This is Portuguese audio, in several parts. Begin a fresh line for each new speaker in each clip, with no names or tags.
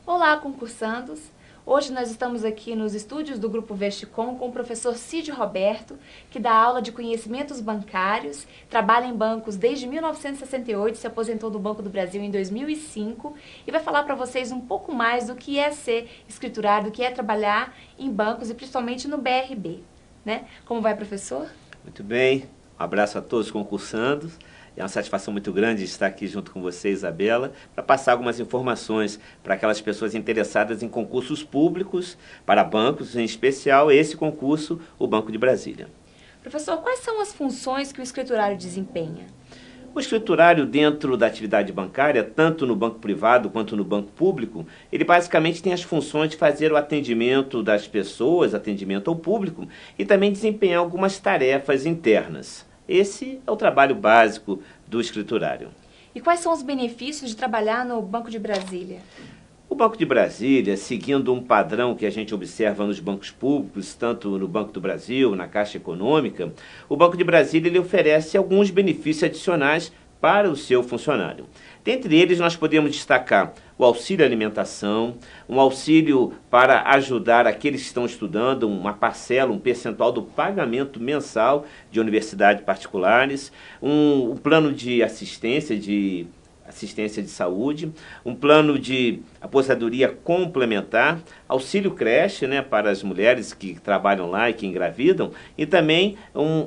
Olá, concursandos! Hoje nós estamos aqui nos estúdios do Grupo Vesticom com o professor Cid Roberto, que dá aula de conhecimentos bancários, trabalha em bancos desde 1968, se aposentou do Banco do Brasil em 2005 e vai falar para vocês um pouco mais do que é ser escriturário, do que é trabalhar em bancos e principalmente no BRB, né? Como vai, professor?
Muito bem, um abraço a todos os concursandos. É uma satisfação muito grande estar aqui junto com você, Isabela, para passar algumas informações para aquelas pessoas interessadas em concursos públicos, para bancos, em especial esse concurso, o Banco de Brasília.
Professor, quais são as funções que o escriturário desempenha?
O escriturário, dentro da atividade bancária, tanto no banco privado quanto no banco público, ele basicamente tem as funções de fazer o atendimento das pessoas, atendimento ao público, e também desempenhar algumas tarefas internas. Esse é o trabalho básico do escriturário.
E quais são os benefícios de trabalhar no Banco de Brasília?
O Banco de Brasília, seguindo um padrão que a gente observa nos bancos públicos, tanto no Banco do Brasil, na Caixa Econômica, o Banco de Brasília ele oferece alguns benefícios adicionais para o seu funcionário. Dentre eles, nós podemos destacar o auxílio alimentação, um auxílio para ajudar aqueles que estão estudando, uma parcela, um percentual do pagamento mensal de universidades particulares, um plano de assistência de saúde, um plano de aposentadoria complementar, auxílio creche, né, para as mulheres que trabalham lá e que engravidam, e também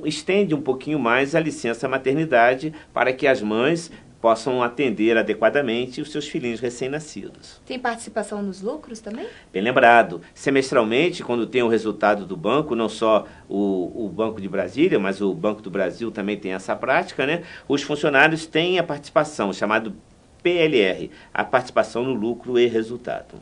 estende um pouquinho mais a licença maternidade para que as mães possam atender adequadamente os seus filhinhos recém-nascidos.
Tem participação nos lucros também?
Bem lembrado, semestralmente, quando tem o resultado do banco, não só o Banco de Brasília, mas o Banco do Brasil também tem essa prática, né? Os funcionários têm a participação, chamado PLR, a participação no lucro e resultado.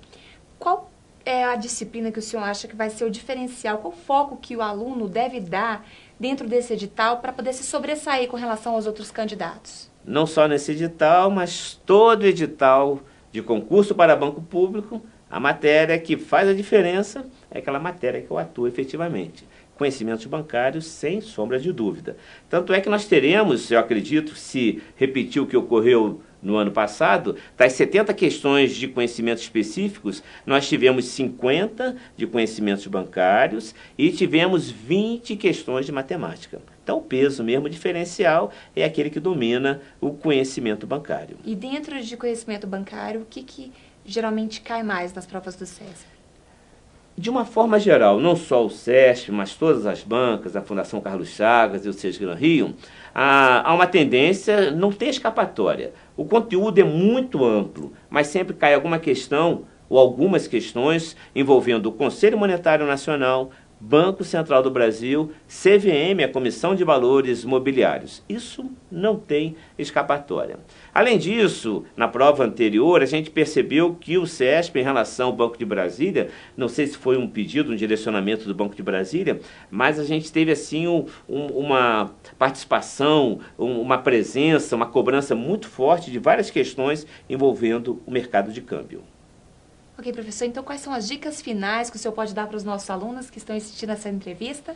Qual é a disciplina que o senhor acha que vai ser o diferencial? Qual o foco que o aluno deve dar dentro desse edital para poder se sobressair com relação aos outros candidatos?
Não só nesse edital, mas todo edital de concurso para banco público, a matéria que faz a diferença é aquela matéria que eu atuo efetivamente. Conhecimentos bancários, sem sombra de dúvida. Tanto é que nós teremos, eu acredito, se repetir o que ocorreu no ano passado, das 70 questões de conhecimentos específicos, nós tivemos 50 de conhecimentos bancários e tivemos 20 questões de matemática. Então, o peso mesmo diferencial é aquele que domina o conhecimento bancário.
E dentro de conhecimento bancário, o que geralmente cai mais nas provas do SESP?
De uma forma geral, não só o SESP, mas todas as bancas, a Fundação Carlos Chagas e o Sesgran Rio, há uma tendência, não tem escapatória. O conteúdo é muito amplo, mas sempre cai alguma questão ou algumas questões envolvendo o Conselho Monetário Nacional, Banco Central do Brasil, CVM, a Comissão de Valores Mobiliários. Isso não tem escapatória. Além disso, na prova anterior, a gente percebeu que o SESP, em relação ao Banco de Brasília, não sei se foi um pedido, um direcionamento do Banco de Brasília, mas a gente teve assim uma participação, uma presença, uma cobrança muito forte de várias questões envolvendo o mercado de câmbio.
Ok, professor, então quais são as dicas finais que o senhor pode dar para os nossos alunos que estão assistindo essa entrevista?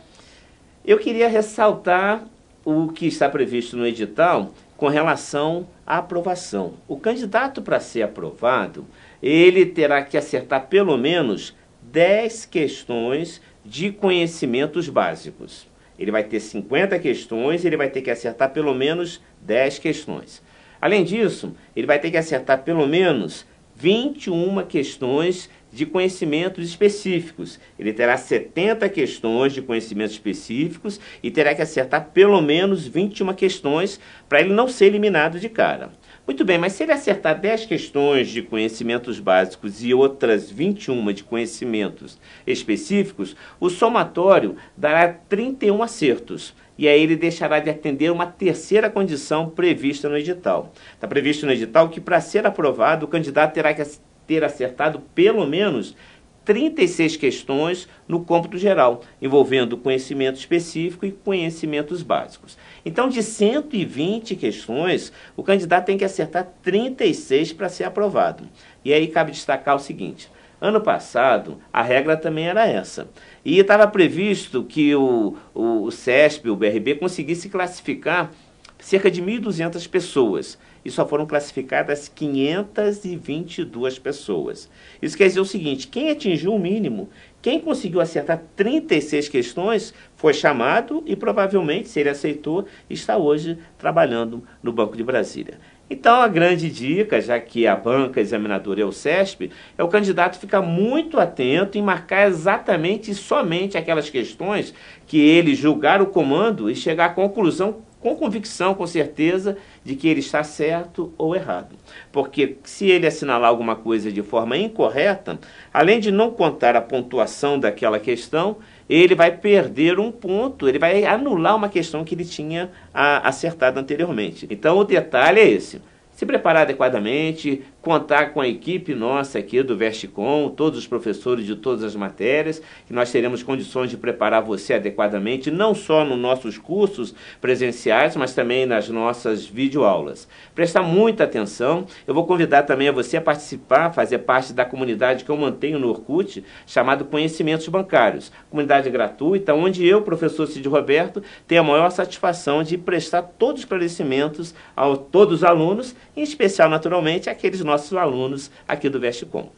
Eu queria ressaltar o que está previsto no edital com relação à aprovação. O candidato, para ser aprovado, ele terá que acertar pelo menos 10 questões de conhecimentos básicos. Ele vai ter 50 questões, ele vai ter que acertar pelo menos 10 questões. Além disso, ele vai ter que acertar pelo menos 21 questões de conhecimentos específicos. Ele terá 70 questões de conhecimentos específicos e terá que acertar pelo menos 21 questões para ele não ser eliminado de cara. Muito bem, mas se ele acertar 10 questões de conhecimentos básicos e outras 21 de conhecimentos específicos, o somatório dará 31 acertos. E aí ele deixará de atender uma terceira condição prevista no edital. Está previsto no edital que, para ser aprovado, o candidato terá que ter acertado pelo menos 36 questões no cômputo geral, envolvendo conhecimento específico e conhecimentos básicos. Então, de 120 questões, o candidato tem que acertar 36 para ser aprovado. E aí cabe destacar o seguinte: Ano passado, a regra também era essa. E estava previsto que o CESP, o BRB, conseguisse classificar cerca de 1.200 pessoas. E só foram classificadas 522 pessoas. Isso quer dizer o seguinte, quem atingiu o mínimo, quem conseguiu acertar 36 questões, foi chamado e provavelmente, se ele aceitou, está hoje trabalhando no Banco de Brasília. Então, a grande dica, já que a banca examinadora é o CESP, é o candidato ficar muito atento em marcar exatamente e somente aquelas questões que ele julgar o comando e chegar à conclusão com convicção, com certeza, de que ele está certo ou errado. Porque se ele assinalar alguma coisa de forma incorreta, além de não contar a pontuação daquela questão, ele vai perder um ponto, ele vai anular uma questão que ele tinha acertado anteriormente. Então o detalhe é esse. Se preparar adequadamente, contar com a equipe nossa aqui do VestiCom, todos os professores de todas as matérias, que nós teremos condições de preparar você adequadamente, não só nos nossos cursos presenciais, mas também nas nossas videoaulas. Prestar muita atenção, eu vou convidar também a você a participar, fazer parte da comunidade que eu mantenho no Orkut, chamado Conhecimentos Bancários. Comunidade gratuita, onde eu, professor Cid Roberto, tenho a maior satisfação de prestar todos os esclarecimentos a todos os alunos, em especial, naturalmente, aqueles nossos alunos aqui do VestiCom.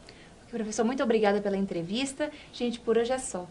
Professor, muito obrigada pela entrevista. Gente, por hoje é só.